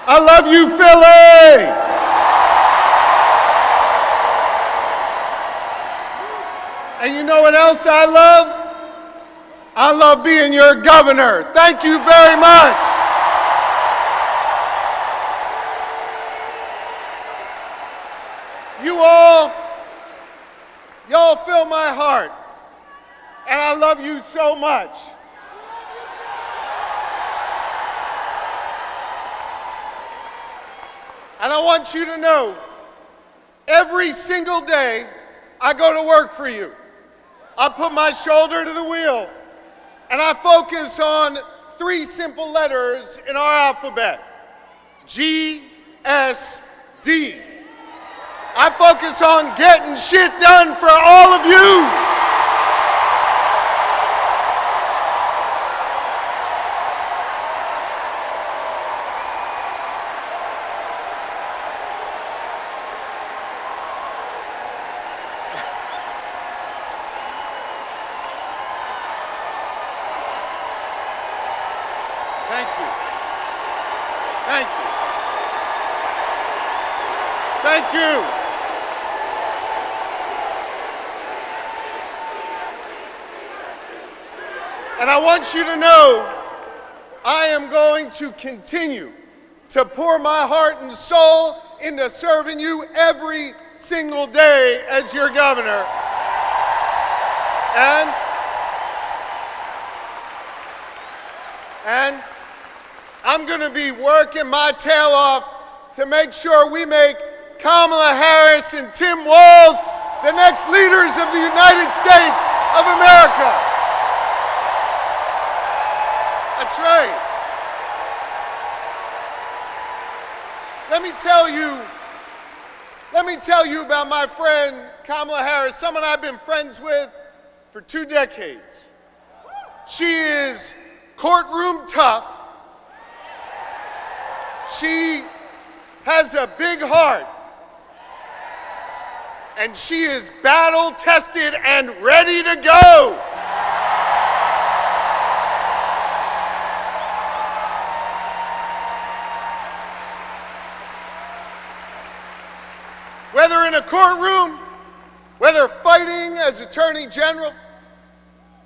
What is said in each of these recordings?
I love you, Philly! And you know what else I love? I love being your governor. Thank you very much. Y'all fill my heart. And I love you so much. And I want you to know, every single day, I go to work for you. I put my shoulder to the wheel, and I focus on 3 simple letters in our alphabet. G, S, D. I focus on getting shit done for all of you. Thank you. Thank you. Thank you. And I want you to know, I am going to continue to pour my heart and soul into serving you every single day as your governor. And I'm going to be working my tail off to make sure we make Kamala Harris and Tim Walz the next leaders of the United States of America. That's right. Let me tell you about my friend Kamala Harris, someone I've been friends with for 2 decades. She is courtroom tough. She has a big heart. And she is battle tested and ready to go. Whether in a courtroom, whether fighting as Attorney General,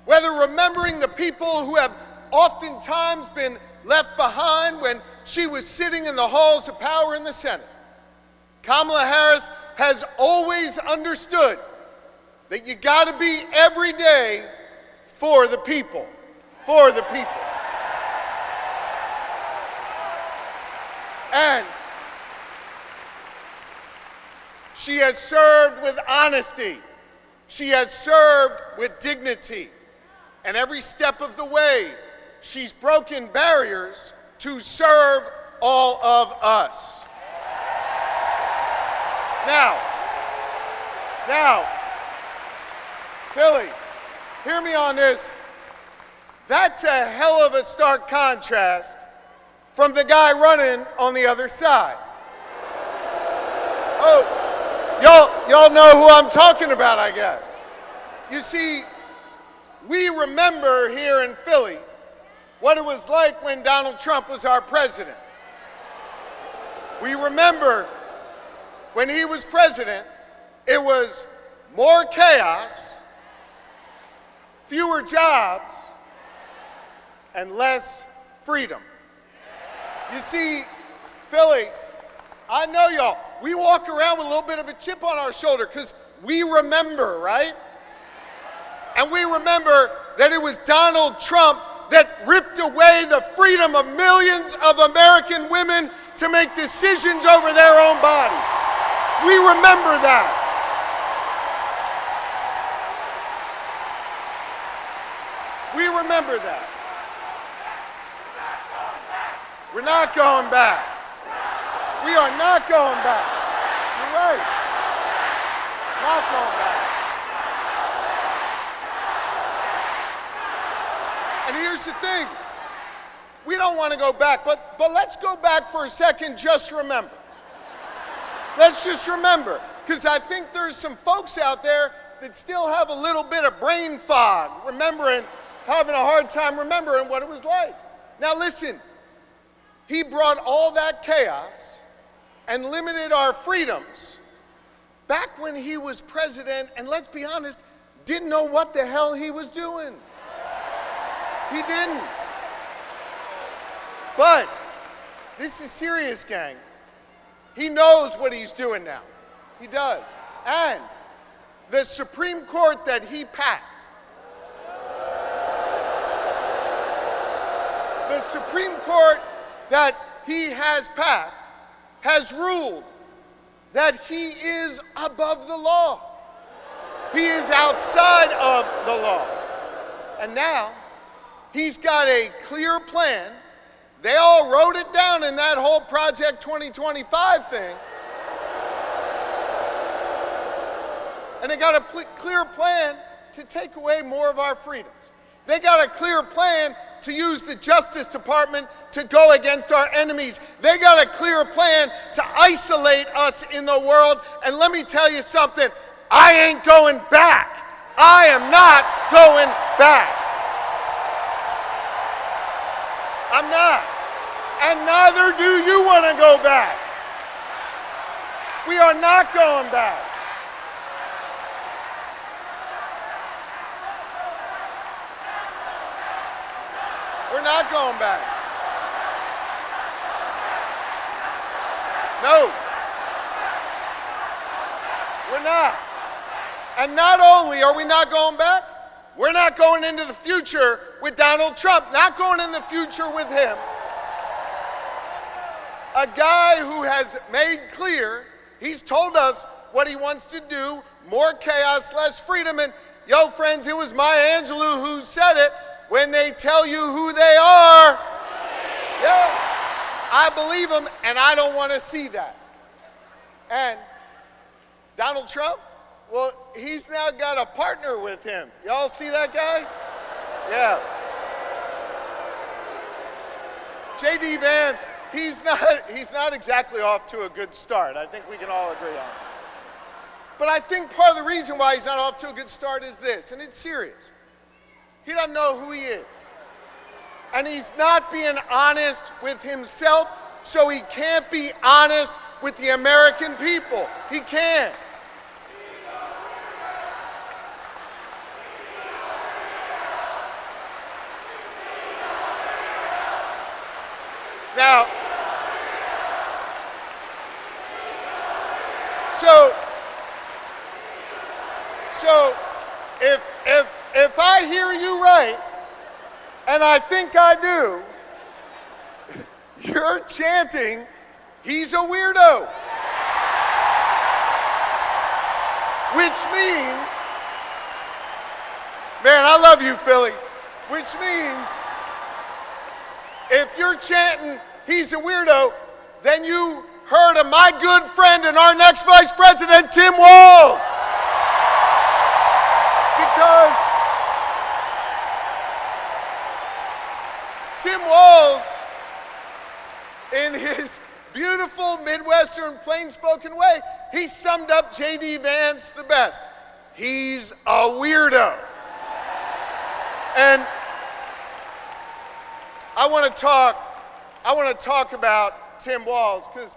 whether remembering the people who have oftentimes been left behind when she was sitting in the halls of power in the Senate, Kamala Harris has always understood that you got to be every day for the people, for the people. And she has served with honesty. She has served with dignity. And every step of the way, she's broken barriers to serve all of us. Now, Philly, hear me on this. That's a hell of a stark contrast from the guy running on the other side. Oh, y'all know who I'm talking about, I guess. You see, we remember here in Philly what it was like when Donald Trump was our president. We remember when he was president, it was more chaos, fewer jobs, and less freedom. You see, Philly, I know y'all, we walk around with a little bit of a chip on our shoulder because we remember, right? And we remember that it was Donald Trump that ripped away the freedom of millions of American women to make decisions over their own body. We remember that. We remember that. We're not going back. We are not going back. You're right. Not going back. And here's the thing. We don't want to go back, but let's go back for a second, just remember. Let's just remember, because I think there's some folks out there that still have a little bit of brain fog, having a hard time remembering what it was like. Now listen, he brought all that chaos and limited our freedoms back when he was president, and let's be honest, didn't know what the hell he was doing. He didn't. But this is serious, gang. He knows what he's doing now. He does. And the Supreme Court that he packed, the Supreme Court that he has packed has ruled that he is above the law. He is outside of the law. And now he's got a clear plan. They all wrote it down in that whole Project 2025 thing. And they got a clear plan to take away more of our freedoms. They got a clear plan to use the Justice Department to go against our enemies. They got a clear plan to isolate us in the world. And let me tell you something, I ain't going back. I am not going back. I'm not. And neither do you want to go back. We are not going back. We're not going back. No. We're not. And not only are we not going back, we're not going into the future with Donald Trump, not going in the future with him. A guy who has made clear, he's told us what he wants to do, more chaos, less freedom. And yo, friends, it was Maya Angelou who said it, when they tell you who they are, yeah, I believe them, and I don't want to see that. And Donald Trump, well, he's now got a partner with him. Y'all see that guy? Yeah. J.D. Vance, he's not exactly off to a good start. I think we can all agree on that. But I think part of the reason why he's not off to a good start is this, and it's serious. He doesn't know who he is. And he's not being honest with himself, so he can't be honest with the American people. He can't. Now, so if I hear you right, and I think I do, you're chanting, he's a weirdo. Which means, man, I love you, Philly. Which means, if you're chanting, he's a weirdo, then you heard of my good friend and our next vice president, Tim Walz. Because Tim Walz, in his beautiful Midwestern plain-spoken way, he summed up J.D. Vance the best. He's a weirdo. And I want to talk about Tim Walz, because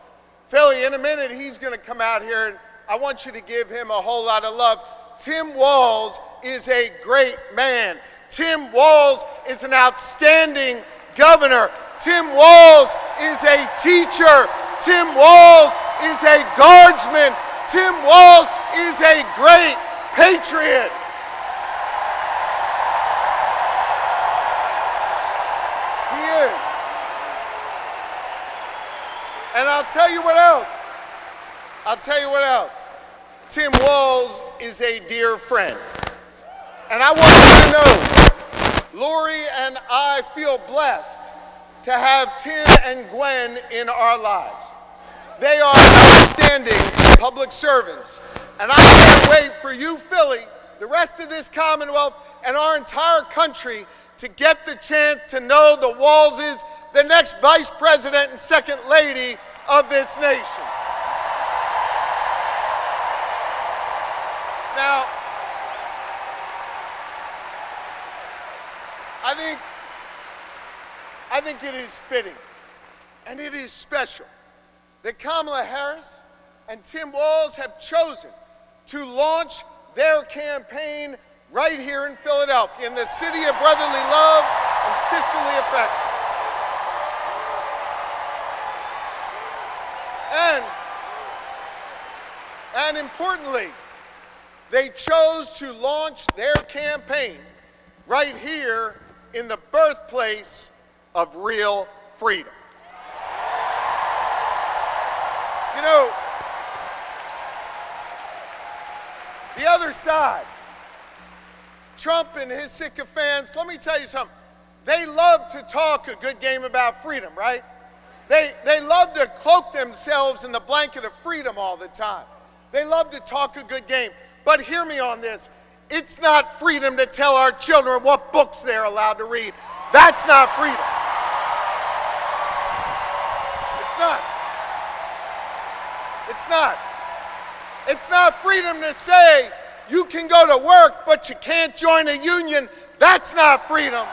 Philly, in a minute, he's going to come out here, and I want you to give him a whole lot of love. Tim Walz is a great man. Tim Walz is an outstanding governor. Tim Walz is a teacher. Tim Walz is a guardsman. Tim Walz is a great patriot. He is. And I'll tell you what else. Tim Walz is a dear friend. And I want you to know, Lori and I feel blessed to have Tim and Gwen in our lives. They are outstanding public servants. And I can't wait for you, Philly, the rest of this Commonwealth, and our entire country to get the chance to know the Walzes, the next vice president and second lady of this nation. Now, I think it is fitting And it is special that Kamala Harris and Tim Walz have chosen to launch their campaign right here in Philadelphia, in the city of brotherly love and sisterly affection. And importantly, they chose to launch their campaign right here in the birthplace of real freedom. You know, the other side, Trump and his sycophants, let me tell you something. They love to talk a good game about freedom, right? They love to cloak themselves in the blanket of freedom all the time. They love to talk a good game. But hear me on this. It's not freedom to tell our children what books they're allowed to read. That's not freedom. It's not. It's not. It's not freedom to say you can go to work, but you can't join a union. That's not freedom.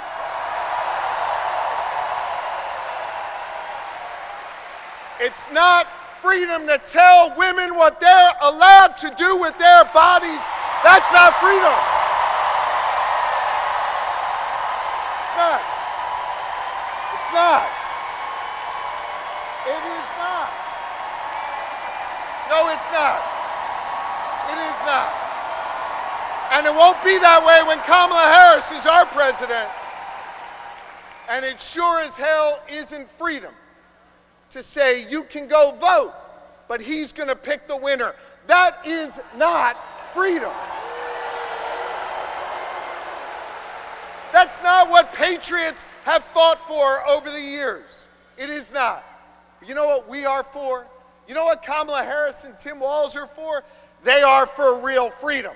It's not freedom to tell women what they're allowed to do with their bodies. That's not freedom. It's not. It's not. It is not. No, it's not. It is not. And it won't be that way when Kamala Harris is our president. And it sure as hell isn't freedom to say you can go vote, but he's going to pick the winner. That is not freedom. That's not what patriots have fought for over the years. It is not. But you know what we are for? You know what Kamala Harris and Tim Walz are for? They are for real freedom.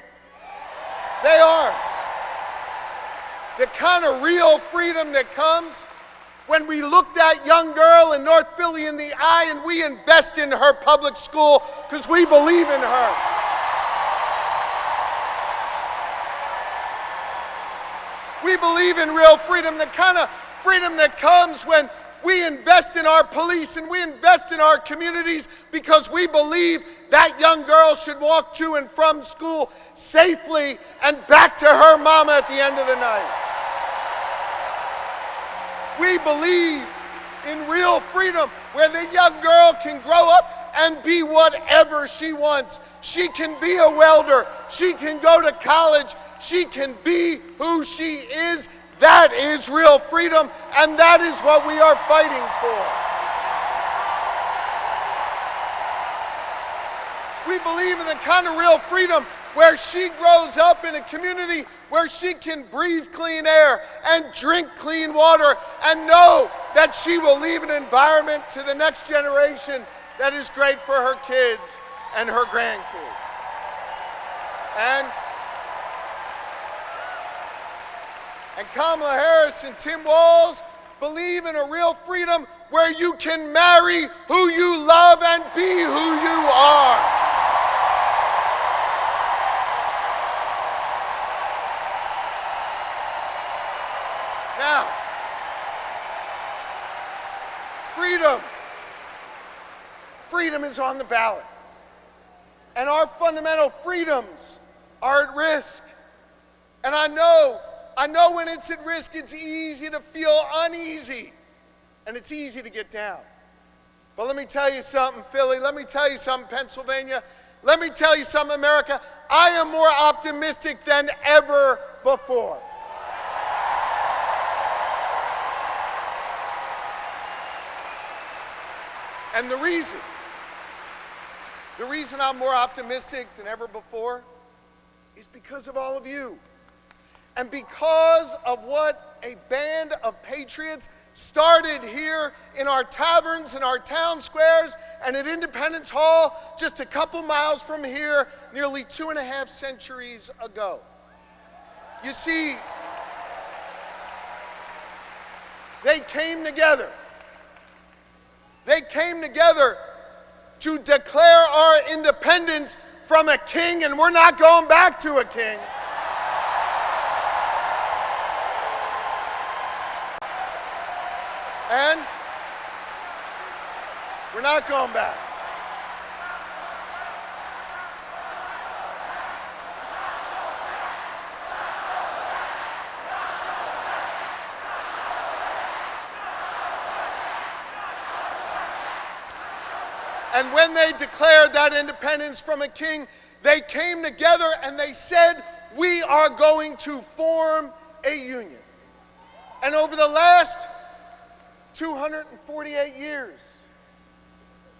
They are. The kind of real freedom that comes when we look that young girl in North Philly in the eye and we invest in her public school because we believe in her. We believe in real freedom, the kind of freedom that comes when we invest in our police and we invest in our communities because we believe that young girl should walk to and from school safely and back to her mama at the end of the night. We believe in real freedom where the young girl can grow up and be whatever she wants. She can be a welder. She can go to college. She can be who she is. That is real freedom, and that is what we are fighting for. We believe in the kind of real freedom where she grows up in a community where she can breathe clean air and drink clean water and know that she will leave an environment to the next generation that is great for her kids and her grandkids. And Kamala Harris and Tim Walz believe in a real freedom where you can marry who you love and be who you are. Now, freedom is on the ballot. And our fundamental freedoms are at risk. And I know when it's at risk, it's easy to feel uneasy. And it's easy to get down. But let me tell you something, Philly. Let me tell you something, Pennsylvania. Let me tell you something, America. I am more optimistic than ever before. And the reason I'm more optimistic than ever before is because of all of you. And because of what a band of patriots started here in our taverns, in our town squares, and at Independence Hall, just a couple miles from here, nearly 2.5 centuries ago. You see, they came together. They came together to declare our independence from a king, and we're not going back to a king. We're not going back. And when they declared that independence from a king, they came together and they said, we are going to form a union. And over the last 248 years,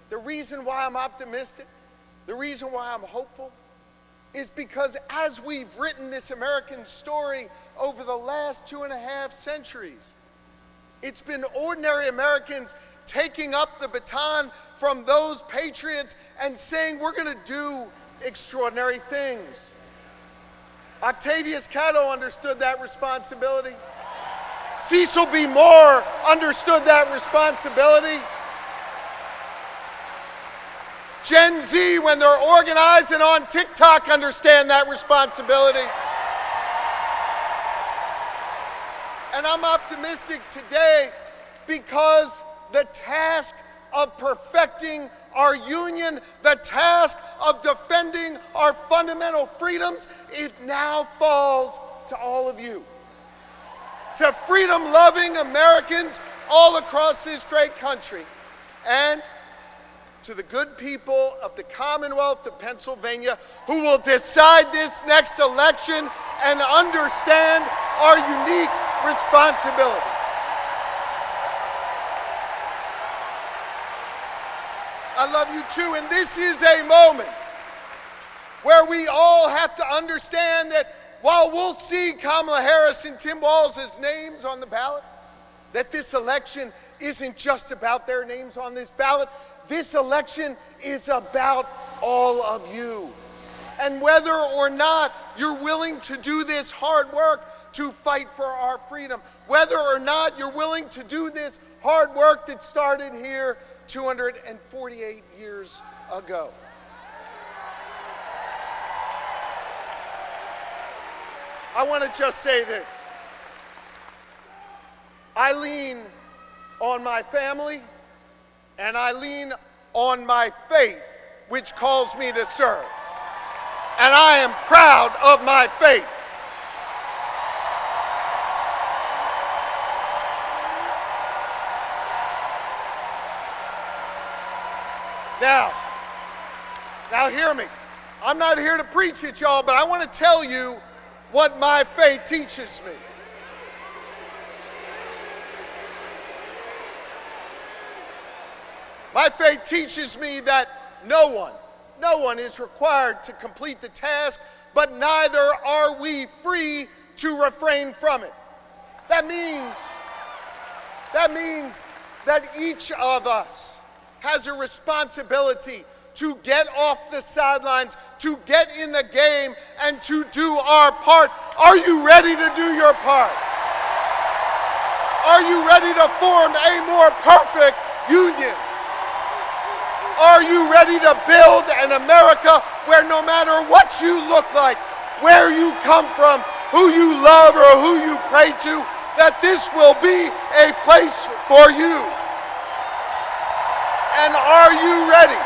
the reason why I'm optimistic, the reason why I'm hopeful, is because as we've written this American story over the last 2.5 centuries, it's been ordinary Americans taking up the baton from those patriots and saying, we're going to do extraordinary things. Octavius Catto understood that responsibility. Cecil B. Moore understood that responsibility. Gen Z, when they're organized and on TikTok, understand that responsibility. And I'm optimistic today because the task of perfecting our union, the task of defending our fundamental freedoms, it now falls to all of you. To freedom-loving Americans all across this great country. And to the good people of the Commonwealth of Pennsylvania who will decide this next election and understand our unique responsibility. I love you too, and this is a moment where we all have to understand that while we'll see Kamala Harris and Tim Walz's names on the ballot, that this election isn't just about their names on this ballot. This election is about all of you. And whether or not you're willing to do this hard work to fight for our freedom, whether or not you're willing to do this hard work that started here 248 years ago. I want to just say this. I lean on my family and I lean on my faith, which calls me to serve. And I am proud of my faith. Now hear me. I'm not here to preach at y'all, but I want to tell you what my faith teaches me. My faith teaches me that no one is required to complete the task, but neither are we free to refrain from it. That means that each of us has a responsibility to get off the sidelines, to get in the game, and to do our part. Are you ready to do your part? Are you ready to form a more perfect union? Are you ready to build an America where no matter what you look like, where you come from, who you love or who you pray to, that this will be a place for you? And are you ready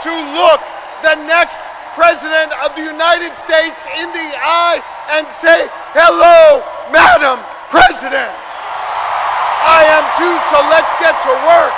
to look the next President of the United States in the eye and say, hello, Madam President? I am too, so let's get to work.